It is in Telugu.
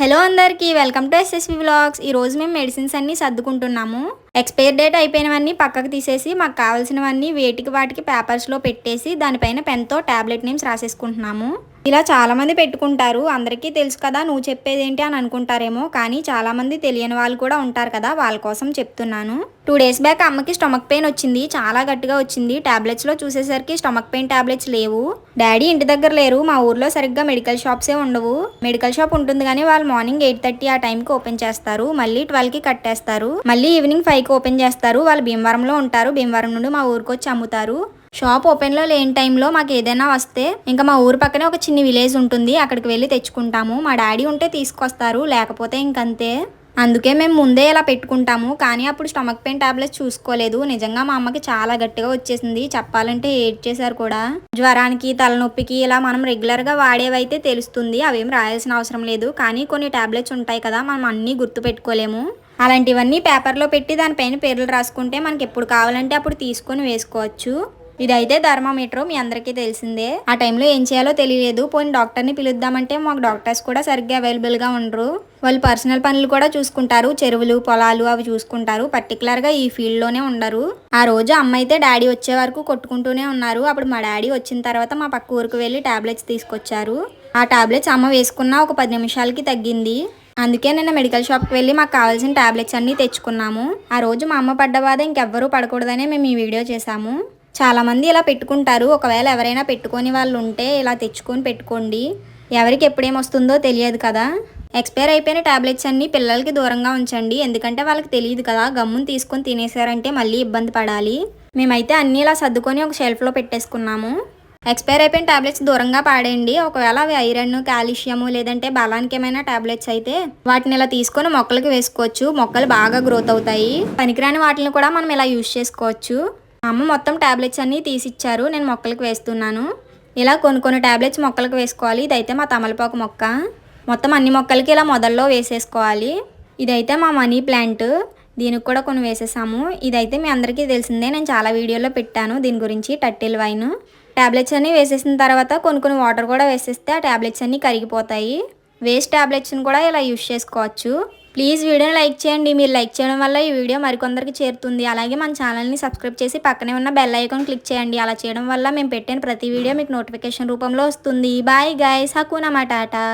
హలో అందరికీ వెల్కమ్ టు ఎస్ఎస్వి వ్లాగ్స్. ఈరోజు మేము మెడిసిన్స్ అన్నీ సర్దుకుంటున్నాము. ఎక్స్పైర్ డేట్ అయిపోయినవన్నీ పక్కకు తీసేసి మాకు కావాల్సినవన్నీ వేటికి వాటికి పేపర్స్లో పెట్టేసి దానిపైన పెన్తో టాబ్లెట్ నేమ్స్ రాసేసుకుంటున్నాము. ఇలా చాలామంది పెట్టుకుంటారు. అందరికీ తెలుసు కదా, నువ్వు చెప్పేదేంటి అని అనుకుంటారేమో. కానీ చాలామంది తెలియని వాళ్ళు కూడా ఉంటారు కదా, వాళ్ళ కోసం చెప్తున్నాను. 2 డేస్ బ్యాక్ అమ్మకి స్టమక్ పెయిన్ వచ్చింది. చాలా గట్టిగా వచ్చింది. టాబ్లెట్స్లో చూసేసరికి స్టమక్ పెయిన్ టాబ్లెట్స్ లేవు. డాడీ ఇంటి దగ్గర లేరు. మా ఊర్లో సరిగ్గా మెడికల్ షాప్సే ఉండవు. మెడికల్ షాప్ ఉంటుంది కానీ వాళ్ళు మార్నింగ్ 8:30 ఆ టైంకి ఓపెన్ చేస్తారు. మళ్ళీ 12కి కట్టేస్తారు. మళ్ళీ ఈవినింగ్ 5కి ఓపెన్ చేస్తారు. వాళ్ళు భీమవరంలో ఉంటారు. భీమవరం నుండి మా ఊరికి వచ్చి అమ్ముతారు. షాప్ ఓపెన్లో లేని టైంలో మాకు ఏదైనా వస్తే ఇంకా మా ఊరు పక్కనే ఒక చిన్న విలేజ్ ఉంటుంది, అక్కడికి వెళ్ళి తెచ్చుకుంటాము. మా డాడీ ఉంటే తీసుకొస్తారు, లేకపోతే ఇంకంతే. అందుకే మేము ముందే ఇలా పెట్టుకుంటాము. కానీ అప్పుడు స్టమక్ పెయిన్ టాబ్లెట్స్ చూసుకోలేదు. నిజంగా మా అమ్మకి చాలా గట్టిగా వచ్చేసింది. చెప్పాలంటే ఏడ్చేశారు కూడా. జ్వరానికి, తలనొప్పికి ఇలా మనం రెగ్యులర్గా వాడేవైతే తెలుస్తుంది, అవేం రాయాల్సిన అవసరం లేదు. కానీ కొన్ని టాబ్లెట్స్ ఉంటాయి కదా, మనం అన్నీ గుర్తు పెట్టుకోలేము. అలాంటివన్నీ పేపర్లో పెట్టి దానిపైన పేర్లు రాసుకుంటే మనకి ఎప్పుడు కావాలంటే అప్పుడు తీసుకొని వేసుకోవచ్చు. ఇదైతే థర్మామీటర్, మీ అందరికీ తెలిసిందే. ఆ టైంలో ఏం చేయాలో తెలియలేదు. పోనీ డాక్టర్ని పిలుద్దామంటే మాకు డాక్టర్స్ కూడా సరిగ్గా అవైలబుల్గా ఉండరు. వాళ్ళు పర్సనల్ పనులు కూడా చూసుకుంటారు. చెరువులు, పొలాలు అవి చూసుకుంటారు. పర్టికులర్గా ఈ ఫీల్డ్లోనే ఉండరు. ఆ రోజు అమ్మ అయితే డాడీ వచ్చే వరకు కొట్టుకుంటూనే ఉన్నారు. అప్పుడు మా డాడీ వచ్చిన తర్వాత మా పక్క ఊరికి వెళ్ళి టాబ్లెట్స్ తీసుకొచ్చారు. ఆ టాబ్లెట్స్ అమ్మ వేసుకున్న ఒక 10 నిమిషాలకి తగ్గింది. అందుకే నిన్న మెడికల్ షాప్కి వెళ్ళి మాకు కావాల్సిన టాబ్లెట్స్ అన్నీ తెచ్చుకున్నాము. ఆ రోజు మా అమ్మ పడ్డ బాధ ఇంకెవ్వరూ పడకూడదనే మేము ఈ వీడియో చేశాము. చాలామంది ఇలా పెట్టుకుంటారు. ఒకవేళ ఎవరైనా పెట్టుకొని వాళ్ళు ఉంటే ఇలా తెచ్చుకొని పెట్టుకోండి. ఎవరికి ఎప్పుడేమొస్తుందో తెలియదు కదా. ఎక్స్పైర్ అయిపోయిన టాబ్లెట్స్ అన్నీ పిల్లలకి దూరంగా ఉంచండి. ఎందుకంటే వాళ్ళకి తెలియదు కదా, గమ్మును తీసుకొని తినేసారంటే మళ్ళీ ఇబ్బంది పడాలి. మేమైతే అన్నీ ఇలా సర్దుకొని ఒక షెల్ఫ్లో పెట్టేసుకున్నాము. ఎక్స్పైర్ అయిపోయిన టాబ్లెట్స్ దూరంగా పాడేయండి. ఒకవేళ అవి ఐరన్, కాల్షియము లేదంటే బలానికి ఏమైనా టాబ్లెట్స్ అయితే వాటిని ఇలా తీసుకొని మొక్కలకి వేసుకోవచ్చు. మొక్కలు బాగా గ్రోత్ అవుతాయి. పనికిరాని వాటిని కూడా మనం ఇలా యూజ్ చేసుకోవచ్చు. అమ్మ మొత్తం టాబ్లెట్స్ అన్నీ తీసిచ్చారు. నేను మొక్కలకు వేస్తున్నాను. ఇలా కొన్ని టాబ్లెట్స్ మొక్కలకు వేసుకోవాలి. ఇదైతే మా తమలపాకు మొక్క. మొత్తం అన్ని మొక్కలకి ఇలా మొదల్లో వేసేసుకోవాలి. ఇదైతే మా మనీ ప్లాంట్. దీనికి కూడా కొన్ని వేసేసాము. ఇదైతే మీ అందరికీ తెలిసిందే, నేను చాలా వీడియోలో పెట్టాను దీని గురించి. Turtle wine. టాబ్లెట్స్ అన్నీ వేసేసిన తర్వాత కొన్ని వాటర్ కూడా వేసేస్తే ఆ టాబ్లెట్స్ అన్నీ కరిగిపోతాయి. వేస్ట్ టాబ్లెట్స్ని కూడా ఇలా యూజ్ చేసుకోవచ్చు. ప్లీజ్ వీడియోని లైక్ చేయండి. మీరు లైక్ చేయడం వల్ల ఈ వీడియో మరికొందరికి చేరుతుంది. అలాగే మన ఛానల్ని సబ్స్క్రైబ్ చేసి పక్కనే ఉన్న బెల్ ఐకాన్ క్లిక్ చేయండి. అలా చేయడం వల్ల మేము పెట్టిన ప్రతి వీడియో మీకు నోటిఫికేషన్ రూపంలో వస్తుంది. Bye guys, హకునా matata.